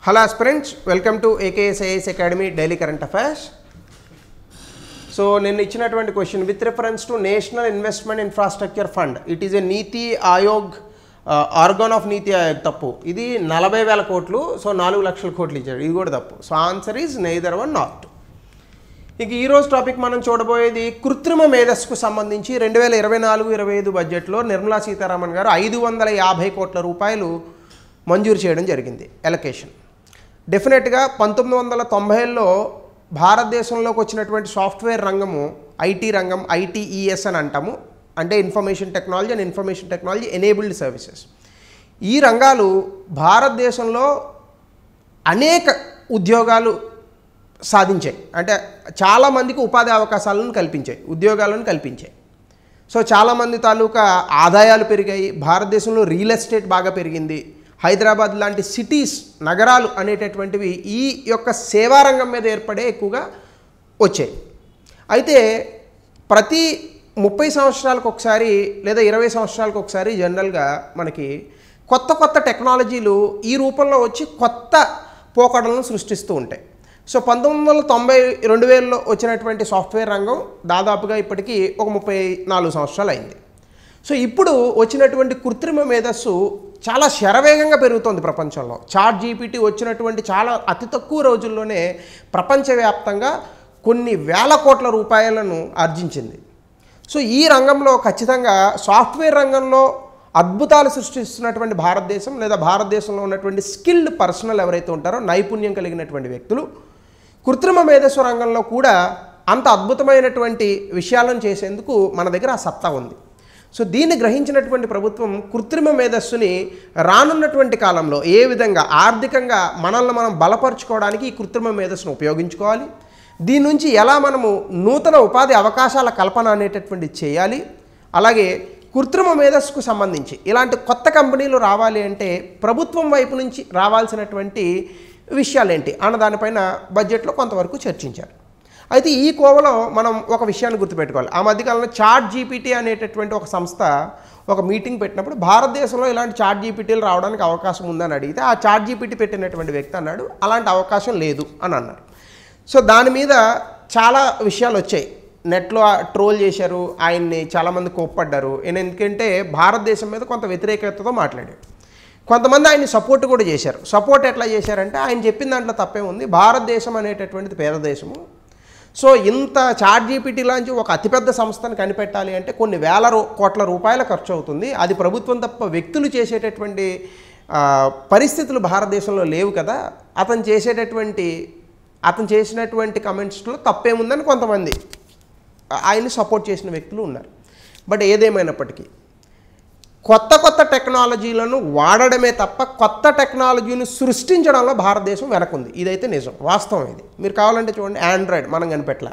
Hello aspirants, welcome to AKSIS Academy Daily Current Affairs. So, నేను ఇచ్చినటువంటి question with reference to national investment infrastructure fund it is a NITI Aayog organ of నీతి ఆయోగ్ తప్పు. ఇది 40,000 కోట్లు, so 4 లక్షల కోట్లు ఇచ్చాడు, ఇది కూడా తప్పు. So answer is neither one not. ఇక ఈరోజు టాపిక్ మనం చూడబోయేది కృత్రిమ మేధస్సుకు సంబంధించి 2024-25 బడ్జెట్లో నిర్మలా సీతారామన్ గారు 550 కోట్ల రూపాయలు మంజూరు చేయడం జరిగింది ఎలకేషన్. డెఫినెట్గా 1990లో భారతదేశంలోకి వచ్చినటువంటి సాఫ్ట్వేర్ రంగము ఐటీ రంగం, ఐటీఈఎస్ అని అంటాము, అంటే information technology and information technology enabled services. ఈ రంగాలు భారతదేశంలో అనేక ఉద్యోగాలు సాధించాయి, అంటే చాలామందికి ఉపాధి అవకాశాలను కల్పించాయి, ఉద్యోగాలను కల్పించాయి. సో చాలామంది తాలూకా ఆదాయాలు పెరిగాయి, భారతదేశంలో రియల్ ఎస్టేట్ బాగా పెరిగింది. హైదరాబాద్ లాంటి సిటీస్, నగరాలు అనేటటువంటివి ఈ యొక్క సేవారంగం మీద ఏర్పడే ఎక్కువగా వచ్చాయి. అయితే ప్రతి 30 సంవత్సరాలకు ఒకసారి లేదా 20 సంవత్సరాలకు ఒకసారి జనరల్గా మనకి కొత్త టెక్నాలజీలు ఈ రూపంలో వచ్చి కొత్త పోకడలను సృష్టిస్తూ ఉంటాయి. సో 1990-2000లో వచ్చినటువంటి సాఫ్ట్వేర్ రంగం దాదాపుగా ఇప్పటికీ ఒక 34 సంవత్సరాలు అయింది. సో ఇప్పుడు వచ్చినటువంటి కృత్రిమ మేధస్సు చాలా శరవేగంగా పెరుగుతోంది ప్రపంచంలో. చాట్ జీపీటీ వచ్చినటువంటి చాలా అతి తక్కువ రోజుల్లోనే ప్రపంచవ్యాప్తంగా కొన్ని వేల కోట్ల రూపాయలను ఆర్జించింది. సో ఈ రంగంలో ఖచ్చితంగా సాఫ్ట్వేర్ రంగంలో అద్భుతాలు సృష్టిస్తున్నటువంటి భారతదేశం, లేదా భారతదేశంలో ఉన్నటువంటి స్కిల్డ్ పర్సనల్ ఎవరైతే ఉంటారో, నైపుణ్యం కలిగినటువంటి వ్యక్తులు కృత్రిమ మేధస్సు రంగంలో కూడా అంత అద్భుతమైనటువంటి విషయాలను చేసేందుకు మన దగ్గర ఆ సత్తా ఉంది. సో దీన్ని గ్రహించినటువంటి ప్రభుత్వం కృత్రిమ మేధస్సుని రానున్నటువంటి కాలంలో ఏ విధంగా ఆర్థికంగా మనల్ని మనం బలపరుచుకోవడానికి ఈ కృత్రిమ మేధస్సును ఉపయోగించుకోవాలి, దీని నుంచి ఎలా మనము నూతన ఉపాధి అవకాశాల కల్పన అనేటటువంటిది చేయాలి, అలాగే కృత్రిమ మేధస్సుకు సంబంధించి ఇలాంటి కొత్త కంపెనీలు రావాలి అంటే ప్రభుత్వం వైపు నుంచి రావాల్సినటువంటి విషయాలేంటి అన్న దానిపైన బడ్జెట్లో కొంతవరకు చర్చించారు. అయితే ఈ కోవలో మనం ఒక విషయాన్ని గుర్తుపెట్టుకోవాలి. ఆ మధ్యకాలంలో చాట్ జీపీటీ అనేటటువంటి ఒక సంస్థ ఒక మీటింగ్ పెట్టినప్పుడు భారతదేశంలో ఇలాంటి చాట్ జీపీటీలు రావడానికి అవకాశం ఉందని అడిగితే ఆ చాట్ జీపీటీ పెట్టినటువంటి వ్యక్తి అన్నాడు అలాంటి అవకాశం లేదు అని అన్నారు. సో దాని మీద చాలా విషయాలు వచ్చాయి, నెట్లో ట్రోల్ చేశారు, ఆయన్ని చాలామంది కోప్పడ్డారు. ఎందుకంటే భారతదేశం మీద కొంత వ్యతిరేకతతో మాట్లాడారు. కొంతమంది ఆయన్ని సపోర్ట్ కూడా చేశారు. సపోర్ట్ ఎట్లా చేశారంటే ఆయన చెప్పిన దాంట్లో తప్పే ఉంది, భారతదేశం అనేటటువంటిది పేద దేశము. సో ఇంత చాట్ జీపీటీ లాంటి ఒక అతిపెద్ద సంస్థను కనిపెట్టాలి అంటే కొన్ని వేల కోట్ల రూపాయల ఖర్చు అవుతుంది. అది ప్రభుత్వం తప్ప వ్యక్తులు చేసేటటువంటి పరిస్థితులు భారతదేశంలో లేవు కదా. అతను చేసినటువంటి కమెంట్స్లో తప్పేముందని కొంతమంది ఆయన్ని సపోర్ట్ చేసిన వ్యక్తులు ఉన్నారు. బట్ ఏదేమైనప్పటికీ కొత్త టెక్నాలజీలను వాడడమే తప్ప కొత్త టెక్నాలజీని సృష్టించడంలో భారతదేశం వెనకుంది. ఇదైతే నిజం, వాస్తవం. ఇది మీరు కావాలంటే చూడండి, ఆండ్రాయిడ్ మనం కనిపెట్టలా,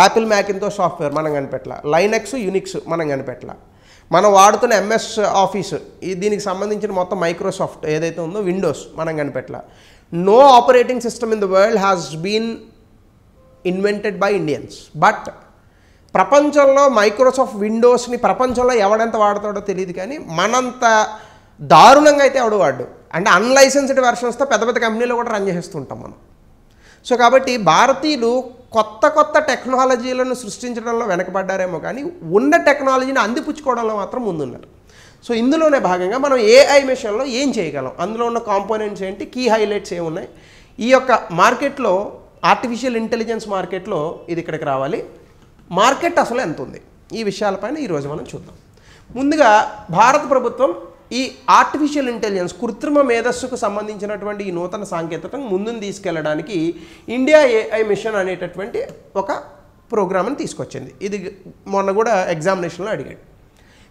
యాపిల్ మ్యాకిన్తో సాఫ్ట్వేర్ మనం కనిపెట్టలా, లైనక్స్ యునిక్స్ మనం కనిపెట్టలా, మనం వాడుతున్న ఎంఎస్ ఆఫీస్ దీనికి సంబంధించిన మొత్తం మైక్రోసాఫ్ట్ ఏదైతే ఉందో విండోస్ మనం కనిపెట్టలా. No operating system in the world has been invented by Indians. But ప్రపంచంలో మైక్రోసాఫ్ట్ విండోస్ని ప్రపంచంలో ఎవడెంత వాడతాడో తెలియదు, కానీ మనంత దారుణంగా అయితే ఎవడు వాడు. అంటే అన్లైసెన్స్డ్ వెర్షన్స్తో పెద్ద కంపెనీలో కూడా రన్ చేస్తుంటాం మనం. సో కాబట్టి భారతీయులు కొత్త టెక్నాలజీలను సృష్టించడంలో వెనకబడ్డారేమో కానీ ఉన్న టెక్నాలజీని అందిపుచ్చుకోవడంలో మాత్రం ముందున్నారు. సో ఇందులోనే భాగంగా మనం ఏఐ మిషన్లో ఏం చేయగలం, అందులో ఉన్న కాంపోనెంట్స్ ఏంటి, కీ హైలైట్స్ ఏమున్నాయి, ఈ యొక్క మార్కెట్లో ఆర్టిఫిషియల్ ఇంటెలిజెన్స్ మార్కెట్లో ఇది ఇక్కడికి రావాలి, మార్కెట్ అసలు ఎంత ఉంది, ఈ విషయాలపైన ఈరోజు మనం చూద్దాం. ముందుగా భారత ప్రభుత్వం ఈ ఆర్టిఫిషియల్ ఇంటెలిజెన్స్, కృత్రిమ మేధస్సుకు సంబంధించినటువంటి ఈ నూతన సాంకేతికతను ముందుకు తీసుకెళ్లడానికి ఇండియా ఏఐ మిషన్ అనేటటువంటి ఒక ప్రోగ్రామ్ని తీసుకొచ్చింది. ఇది మొన్న కూడా ఎగ్జామినేషన్లో అడిగాడు.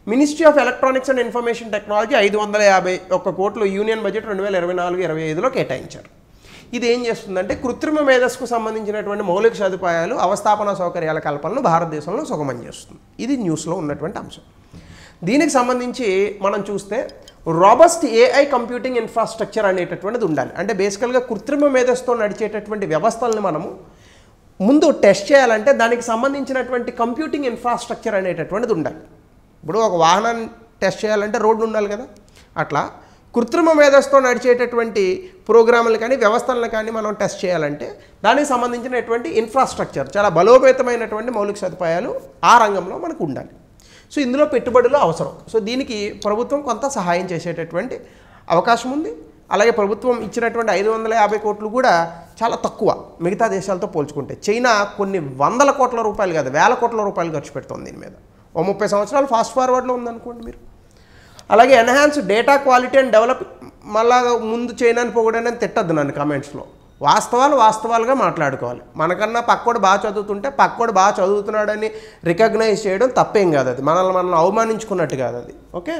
Ministry of electronics and information technology 551 కోట్లు యూనియన్ బడ్జెట్ 2024-25లో కేటాయించారు. ఇది ఏం చేస్తుందంటే కృత్రిమ మేధస్సుకు సంబంధించినటువంటి మౌలిక సదుపాయాలు, అవస్థాపన సౌకర్యాల కల్పనను భారతదేశంలో సుగమం చేస్తుంది. ఇది న్యూస్లో ఉన్నటువంటి అంశం. దీనికి సంబంధించి మనం చూస్తే రాబస్ట్ ఏఐ కంప్యూటింగ్ ఇన్ఫ్రాస్ట్రక్చర్ అనేటటువంటిది ఉండాలి. అంటే బేసికల్గా కృత్రిమ మేధస్సుతో నడిచేటటువంటి వ్యవస్థలను మనము ముందు టెస్ట్ చేయాలంటే దానికి సంబంధించినటువంటి కంప్యూటింగ్ ఇన్ఫ్రాస్ట్రక్చర్ అనేటటువంటిది ఉండాలి. ఇప్పుడు ఒక వాహనాన్ని టెస్ట్ చేయాలంటే రోడ్డు ఉండాలి కదా, అట్లా కృత్రిమ మేధస్సుతో నడిచేటటువంటి ప్రోగ్రాములు కానీ వ్యవస్థలను కానీ మనం టెస్ట్ చేయాలంటే దానికి సంబంధించినటువంటి ఇన్ఫ్రాస్ట్రక్చర్, చాలా బలోపేతమైనటువంటి మౌలిక సదుపాయాలు ఆ రంగంలో మనకు ఉండాలి. సో ఇందులో పెట్టుబడులు అవసరం. సో దీనికి ప్రభుత్వం కొంత సహాయం చేసేటటువంటి అవకాశం ఉంది. అలాగే ప్రభుత్వం ఇచ్చినటువంటి 550 కోట్లు కూడా చాలా తక్కువ మిగతా దేశాలతో పోల్చుకుంటే. చైనా కొన్ని వందల కోట్ల రూపాయలు కాదు, వేల కోట్ల రూపాయలు ఖర్చు పెడుతుంది దీని మీద. 30 సంవత్సరాలు ఫాస్ట్ ఫార్వర్డ్లో ఉందనుకోండి మీరు. అలాగే enhance data quality and develop, మళ్ళా ముందు చైనాని పొగడని తిట్టద్దు నన్ను కామెంట్స్లో. వాస్తవాలుగా మాట్లాడుకోవాలి. మనకన్నా పక్కోడు బాగా చదువుతుంటే పక్కోడు బాగా చదువుతున్నాడని రికగ్నైజ్ చేయడం తప్పేం కాదు, అది మనల్ని అవమానించుకున్నట్టు కాదు అది. ఓకే,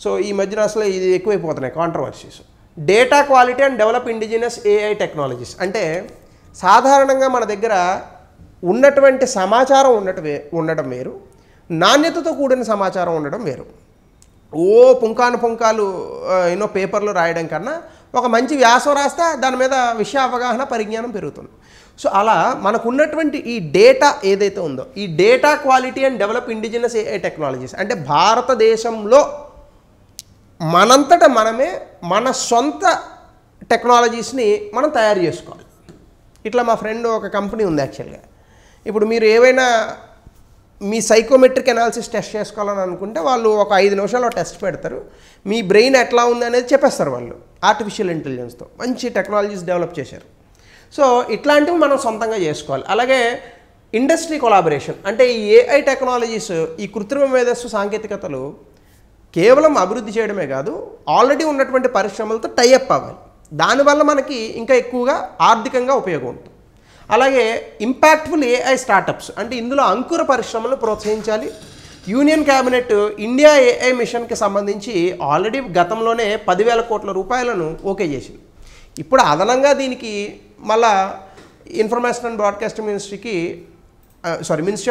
సో ఈ మధ్యన అసలు ఇది ఎక్కువైపోతున్నాయి controversies. Data quality and develop indigenous AI technologies అంటే సాధారణంగా మన దగ్గర ఉన్నటువంటి సమాచారం ఉండటం వేరు, నాణ్యతతో కూడిన సమాచారం ఉండడం వేరు. పుంకాలు ఎన్నో పేపర్లు రాయడం కన్నా ఒక మంచి వ్యాసం రాస్తే దాని మీద విషయ అవగాహన పరిజ్ఞానం పెరుగుతుంది. సో అలా మనకున్నటువంటి ఈ డేటా ఏదైతే ఉందో, ఈ data quality and develop indigenous AI technologies అంటే భారతదేశంలో మనంతట మనమే మన సొంత టెక్నాలజీస్ని మనం తయారు చేసుకోవాలి. ఇట్లా మా ఫ్రెండ్ ఒక కంపెనీ ఉంది యాక్చువల్గా. ఇప్పుడు మీరు ఏవైనా మీ సైకోమెట్రిక్ అనాలిసిస్ టెస్ట్ చేసుకోవాలని అనుకుంటే వాళ్ళు ఒక 5 నిమిషాల్లో టెస్ట్ పెడతారు. మీ బ్రెయిన్ ఎట్లా ఉంది అనేది చెప్పేస్తారు వాళ్ళు. ఆర్టిఫిషియల్ ఇంటెలిజెన్స్తో మంచి టెక్నాలజీస్ డెవలప్ చేశారు. సో ఇట్లాంటివి మనం సొంతంగా చేసుకోవాలి. అలాగే ఇండస్ట్రీ కొలాబరేషన్ అంటే ఈ ఏఐ టెక్నాలజీస్, ఈ కృత్రిమ మేధస్సు సాంకేతికతలు కేవలం అభివృద్ధి చేయడమే కాదు, ఆల్రెడీ ఉన్నటువంటి పరిశ్రమలతో టైఅప్ అవ్వాలి. దానివల్ల మనకి ఇంకా ఎక్కువగా ఆర్థికంగా ఉపయోగం ఉంటుంది. అలాగే ఇంపాక్ట్ఫుల్ ఏఐ స్టార్టప్స్ అంటే ఇందులో అంకుర పరిశ్రమలు ప్రోత్సహించాలి. యూనియన్ క్యాబినెట్ ఇండియా ఏఐ మిషన్కి సంబంధించి ఆల్రెడీ గతంలోనే 10,000 కోట్ల రూపాయలను ఓకే చేసింది. ఇప్పుడు అదనంగా దీనికి మళ్ళా information and broadcasting ministry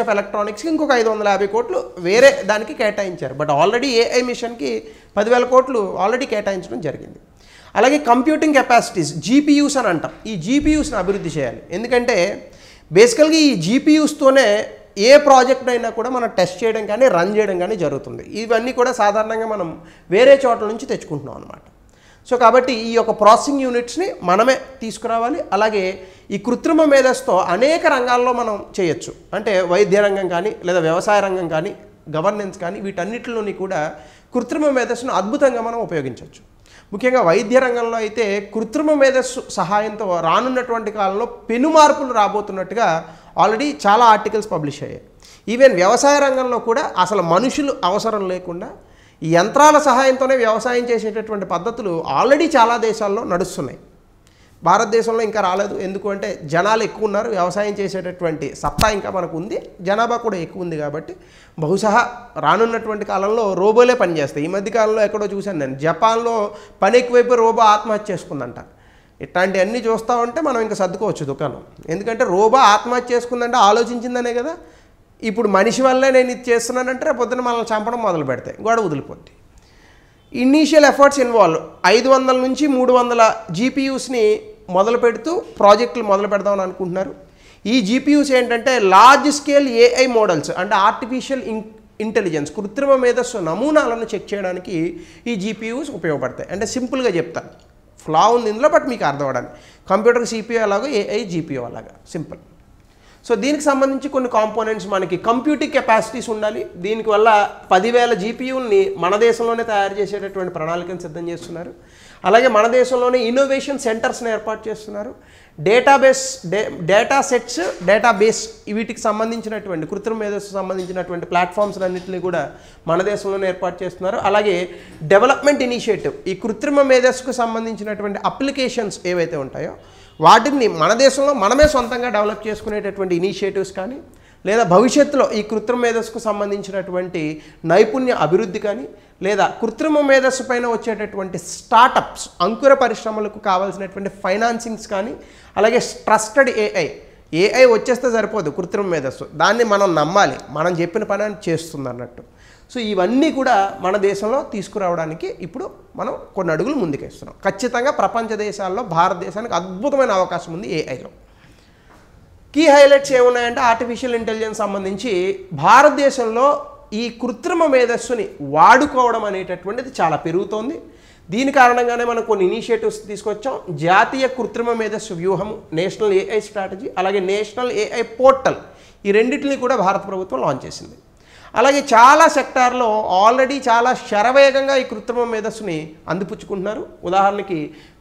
of ఎలక్ట్రానిక్స్కి ఇంకొక 550 కోట్లు వేరే దానికి కేటాయించారు. బట్ ఆల్రెడీ ఏఐ మిషన్కి 10,000 కోట్లు ఆల్రెడీ కేటాయించడం జరిగింది. అలాగే కంప్యూటింగ్ కెపాసిటీస్, జీపీయూస్ అని అంటాం, ఈ జీపీయూస్ని అభివృద్ధి చేయాలి. ఎందుకంటే బేసికల్గా ఈ జీపీయూస్తోనే ఏ ప్రాజెక్ట్ అయినా కూడా మనం టెస్ట్ చేయడం కానీ రన్ చేయడం కానీ జరుగుతుంది. ఇవన్నీ కూడా సాధారణంగా మనం వేరే చోట్ల నుంచి తెచ్చుకుంటున్నాం అన్నమాట. సో కాబట్టి ఈ యొక్క ప్రాసెసింగ్ యూనిట్స్ని మనమే తీసుకురావాలి. అలాగే ఈ కృత్రిమ మేధస్సుతో అనేక రంగాల్లో మనం చేయొచ్చు. అంటే వైద్య రంగం కానీ, లేదా వ్యవసాయ రంగం కానీ, గవర్నెన్స్ కానీ, వీటన్నిటిలోని కూడా కృత్రిమ మేధస్సును అద్భుతంగా మనం ఉపయోగించవచ్చు. ముఖ్యంగా వైద్య రంగంలో అయితే కృత్రిమ మేధస్సు సహాయంతో రానున్నటువంటి కాలంలో పెను మార్పులు రాబోతున్నట్టుగా ఆల్రెడీ చాలా ఆర్టికల్స్ పబ్లిష్ అయ్యాయి. ఈవెన్ వ్యవసాయ రంగంలో కూడా అసలు మనుషులు అవసరం లేకుండా ఈ యంత్రాల సహాయంతోనే వ్యవసాయం చేసేటటువంటి పద్ధతులు ఆల్రెడీ చాలా దేశాల్లో నడుస్తున్నాయి. భారతదేశంలో ఇంకా రాలేదు. ఎందుకు అంటే జనాలు ఎక్కువ ఉన్నారు, వ్యవసాయం చేసేటటువంటి సత్తా ఇంకా మనకు ఉంది, జనాభా కూడా ఎక్కువ ఉంది. కాబట్టి బహుశా రానున్నటువంటి కాలంలో రోబోలే పనిచేస్తాయి. ఈ మధ్య కాలంలో ఎక్కడో చూశాను నేను, జపాన్లో పని ఎక్కువైపోయి రోబో ఆత్మహత్య చేసుకుందంట. ఇట్లాంటివన్నీ చూస్తూ ఉంటే మనం ఇంకా సర్దుకోవచ్చు దుకాణం. ఎందుకంటే రోబో ఆత్మహత్య చేసుకుందంటే ఆలోచించిందనే కదా. ఇప్పుడు మనిషి వల్లే నేను ఇది చేస్తున్నానంటే రేపు పొద్దున మనల్ని చంపడం మొదలు పెడతాయి, గొడవ వదిలిపోద్ది. ఇనీషియల్ ఎఫర్ట్స్ ఇన్వాల్వ్ 500 నుంచి 300 జీపీయూస్ని మొదలు పెడుతూ ప్రాజెక్టులు మొదలు పెడదామని అనుకుంటున్నారు. ఈ జీపీయూస్ ఏంటంటే లార్జ్ స్కేల్ ఏఐ మోడల్స్ అంటే ఆర్టిఫిషియల్ ఇంటెలిజెన్స్, కృత్రిమ మేధస్సు నమూనాలను చెక్ చేయడానికి ఈ జీపీయూస్ ఉపయోగపడతాయి. అంటే సింపుల్గా చెప్తాను, ఫ్లా ఉంది ఇందులో, బట్ మీకు అర్థం అవ్వడానికి కంప్యూటర్ సిపియూ అలాగా ఏఐ జీపీయూ అలాగా సింపుల్. సో దీనికి సంబంధించి కొన్ని కాంపోనెంట్స్ మనకి కంప్యూటింగ్ కెపాసిటీస్ ఉండాలి. దీనికి వల్ల 10,000 జీపీయూల్ని మన దేశంలోనే తయారు చేసేటటువంటి ప్రణాళికను సిద్ధం చేస్తున్నారు. అలాగే మన దేశంలోనే ఇన్నోవేషన్ సెంటర్స్ని ఏర్పాటు చేస్తున్నారు. డేటా సెట్స్, డేటాబేస్ వీటికి సంబంధించినటువంటి కృత్రిమ మేధస్సు సంబంధించినటువంటి ప్లాట్ఫామ్స్ అన్నింటినీ కూడా మన దేశంలోనే ఏర్పాటు చేస్తున్నారు. అలాగే డెవలప్మెంట్ ఇనిషియేటివ్, ఈ కృత్రిమ మేధస్సుకు సంబంధించినటువంటి అప్లికేషన్స్ ఏవైతే ఉంటాయో వాటిని మన దేశంలో మనమే సొంతంగా డెవలప్ చేసుకునేటటువంటి ఇనిషియేటివ్స్ కానీ, లేదా భవిష్యత్తులో ఈ కృత్రిమ మేధస్సుకు సంబంధించినటువంటి నైపుణ్య అభివృద్ధి కానీ, లేదా కృత్రిమ మేధస్సు పైన వచ్చేటటువంటి స్టార్టప్స్, అంకుర పరిశ్రమలకు కావాల్సినటువంటి ఫైనాన్సింగ్స్ కానీ, అలాగే ట్రస్టెడ్ ఏఐ వచ్చేస్తే సరిపోదు, కృత్రిమ మేధస్సు దాన్ని మనం నమ్మాలి, మనం చెప్పిన పని చేస్తుంది అన్నట్టు. సో ఇవన్నీ కూడా మన దేశంలో తీసుకురావడానికి ఇప్పుడు మనం కొన్ని అడుగులు ముందుకేస్తున్నాం. ఖచ్చితంగా ప్రపంచ దేశాల్లో భారతదేశానికి అద్భుతమైన అవకాశం ఉంది ఏఐలో. కీ హైలైట్స్ ఏమున్నాయంటే ఆర్టిఫిషియల్ ఇంటెలిజెన్స్ సంబంధించి భారతదేశంలో ఈ కృత్రిమ మేధస్సుని వాడుకోవడం అనేటటువంటిది చాలా పెరుగుతోంది. దీని కారణంగానే మనం కొన్ని ఇనిషియేటివ్స్ తీసుకొచ్చాం. జాతీయ కృత్రిమ మేధస్సు వ్యూహం, నేషనల్ ఏఐ స్ట్రాటజీ, అలాగే నేషనల్ ఏఐ పోర్టల్, ఈ రెండింటిని కూడా భారత ప్రభుత్వం లాంచ్ చేసింది. అలాగే చాలా సెక్టార్లో ఆల్రెడీ చాలా శరవేగంగా ఈ కృత్రిమ మేధస్సుని అందిపుచ్చుకుంటున్నారు. ఉదాహరణకి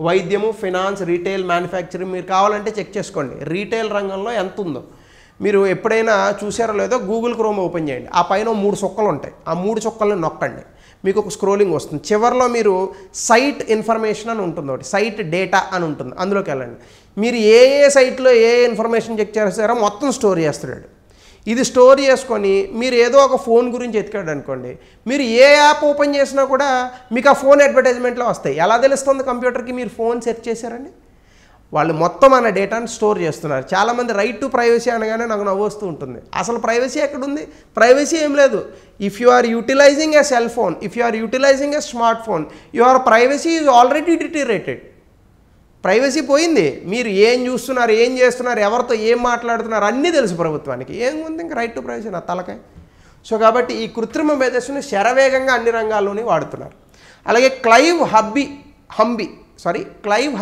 వైద్యము, ఫినాన్స్, రీటైల్, మ్యానుఫ్యాక్చరింగ్, మీరు కావాలంటే చెక్ చేసుకోండి రీటైల్ రంగంలో ఎంత ఉందో. మీరు ఎప్పుడైనా చూసారో లేదో గూగుల్ క్రోమ్ ఓపెన్ చేయండి, ఆ పైన 3 చుక్కలు ఉంటాయి, ఆ 3 చుక్కలను నొక్కండి, మీకు ఒక స్క్రోలింగ్ వస్తుంది. చివరిలో మీరు సైట్ ఇన్ఫర్మేషన్ అని ఉంటుంది, ఒకటి సైట్ డేటా అని ఉంటుంది, అందులోకి వెళ్ళండి. మీరు ఏ సైట్లో ఏ ఇన్ఫర్మేషన్ చెక్ చేస్తారో మొత్తం స్టోర్ చేస్తున్నాడు. ఇది స్టోర్ చేసుకొని మీరు ఏదో ఒక ఫోన్ గురించి ఎతికాడు అనుకోండి, మీరు ఏ యాప్ ఓపెన్ చేసినా కూడా మీకు ఆ ఫోన్ అడ్వర్టైజ్మెంట్లో వస్తాయి. ఎలా తెలుస్తుంది కంప్యూటర్కి మీరు ఫోన్ సెర్చ్ చేశారని? వాళ్ళు మొత్తం మన డేటాను స్టోర్ చేస్తున్నారు. చాలామంది రైట్ టు ప్రైవసీ అనగానే నాకు నవ్వు వస్తూ ఉంటుంది. అసలు ప్రైవసీ ఎక్కడుంది? ప్రైవసీ ఏం లేదు. If you are utilising a cell phone, if you are utilising a smart phone, your privacy is already deteriorated. Privacy పోయింది. మీరు ఏం చూస్తున్నారు, ఏం చేస్తున్నారు, ఎవరితో ఏం మాట్లాడుతున్నారు అన్నీ తెలుసు ప్రభుత్వానికి. ఏముంది ఇంకా రైట్ టు ప్రైవసీ నా తలకాయ. సో కాబట్టి ఈ కృత్రిమ మేధస్సుని శరవేగంగా అన్ని రంగాల్లోనే వాడుతున్నారు. అలాగే క్లైవ్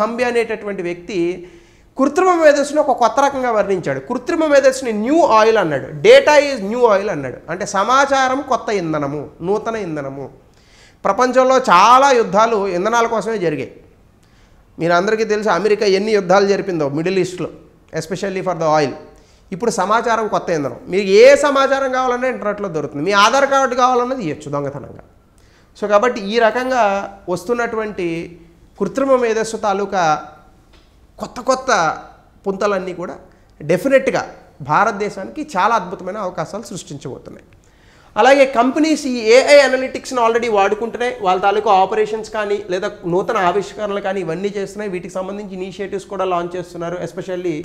హంబీ అనేటటువంటి వ్యక్తి కృత్రిమ మేధస్సుని ఒక కొత్త రకంగా వర్ణించాడు. కృత్రిమ మేధస్సుని న్యూ ఆయిల్ అన్నాడు, డేటా ఈజ్ న్యూ ఆయిల్ అన్నాడు. అంటే సమాచారం కొత్త ఇంధనము, నూతన ఇంధనము. ప్రపంచంలో చాలా యుద్ధాలు ఇంధనాల కోసమే జరిగాయి. మీరు అందరికీ తెలుసు అమెరికా ఎన్ని యుద్ధాలు జరిపిందో మిడిల్ ఈస్ట్లో, ఎస్పెషల్లీ ఫర్ ద ఆయిల్. ఇప్పుడు సమాచారం కొత్త ఇంధనం. మీకు ఏ సమాచారం కావాలన్నా ఇంటర్నెట్లో దొరుకుతుంది. మీ ఆధార్ కార్డు కావాలన్నది ఇవ్వచ్చు దొంగతనంగా. సో కాబట్టి ఈ రకంగా వస్తున్నటువంటి కృత్రిమ మేధస్సు తాలూకా కొత్త పుంతలన్నీ కూడా డెఫినెట్గా భారతదేశానికి చాలా అద్భుతమైన అవకాశాలు సృష్టించబోతున్నాయి. అలాగే కంపెనీస్ ఈ ఏఐ అనలిటిక్స్ని ఆల్రెడీ వాడుకుంటున్నాయి. వాళ్ళ తాలూకా ఆపరేషన్స్ కానీ లేదా నూతన ఆవిష్కరణలు కానీ ఇవన్నీ చేస్తున్నాయి. వీటికి సంబంధించి ఇనిషియేటివ్స్ కూడా లాంచ్ చేస్తున్నారు. Especially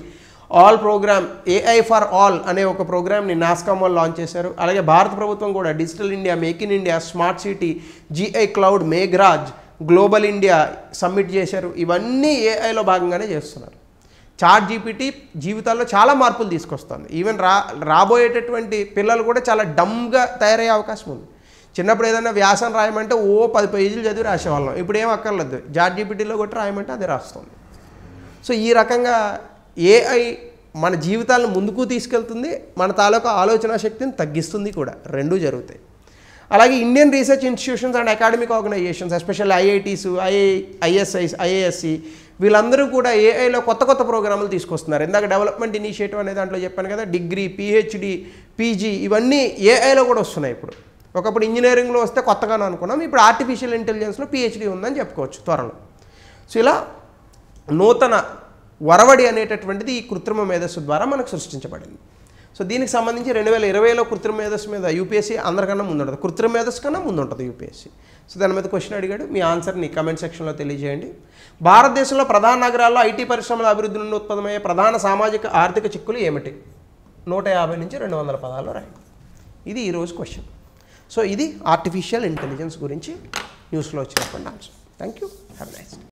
all programme, AI for all అనే ఒక ప్రోగ్రామ్ని నాస్కామ్ వాళ్ళు లాంచ్ చేశారు. అలాగే భారత ప్రభుత్వం కూడా digital India, make in India, smart city, GI cloud, Megharaj, global India submit చేశారు. ఇవన్నీ ఏఐలో భాగంగానే చేస్తున్నారు. చాట్ జీపీటీ జీవితాల్లో చాలా మార్పులు తీసుకొస్తుంది. ఈవెన్ రాబోయేటటువంటి పిల్లలు కూడా చాలా డమ్గా తయారయ్యే అవకాశం ఉంది. చిన్నప్పుడు ఏదైనా వ్యాసం రాయమంటే 10 పేజీలు చదివి రాసేవాళ్ళం. ఇప్పుడు ఏం అక్కర్లేదు, చాట్ జీపీటీలో కొట్టి రాయమంటే అది రాస్తుంది. సో ఈ రకంగా ఏఐ మన జీవితాలను ముందుకు తీసుకెళ్తుంది, మన తాలూకా ఆలోచన శక్తిని తగ్గిస్తుంది కూడా. రెండూ జరుగుతాయి. అలాగే Indian research institutions and academic organisations, especially IITs, ISIs, IASc, వీళ్ళందరూ కూడా ఏఐలో కొత్త ప్రోగ్రాములు తీసుకొస్తున్నారు. ఇందాక డెవలప్మెంట్ ఇనిషియేటివ్ అనే దాంట్లో చెప్పాను కదా, డిగ్రీ, పిహెచ్డి, పీజీ ఇవన్నీ ఏఐలో కూడా వస్తున్నాయి. ఇప్పుడు ఒకప్పుడు ఇంజనీరింగ్లో వస్తే కొత్తగానే అనుకున్నాం, ఇప్పుడు ఆర్టిఫిషియల్ ఇంటెలిజెన్స్లో పిహెచ్డి ఉందని చెప్పుకోవచ్చు త్వరలో. సో ఇలా నూతన వరవడి అనేటటువంటిది ఈ కృత్రిమ మేధస్సు ద్వారా మనకు సృష్టించబడింది. సో దీనికి సంబంధించి 2020లో కృత్రిమ మేధస్సు మీద యూపీఎస్సీ అందరికన్నా ముందుంటుంది, కృత్రిమ మేధస్సు కన్నా ముందుంటుంది యూపీఎస్సీ. సో దాని మీద క్వశ్చన్ అడిగాడు, మీ ఆన్సర్ని కామెంట్ సెక్షన్లో తెలియజేయండి. భారతదేశంలో ప్రధాన నగరాల్లో ఐటీ పరిశ్రమల అభివృద్ధి నుండి ఉత్పన్నమయ్యే ప్రధాన సామాజిక ఆర్థిక చిక్కులు ఏమిటి? 150 నుంచి 200 పదాల్లో రాయండి. ఇది ఈరోజు క్వశ్చన్. సో ఇది ఆర్టిఫిషియల్ ఇంటెలిజెన్స్ గురించి న్యూస్లో వచ్చినటువంటి answer. Thank you, have a nice day.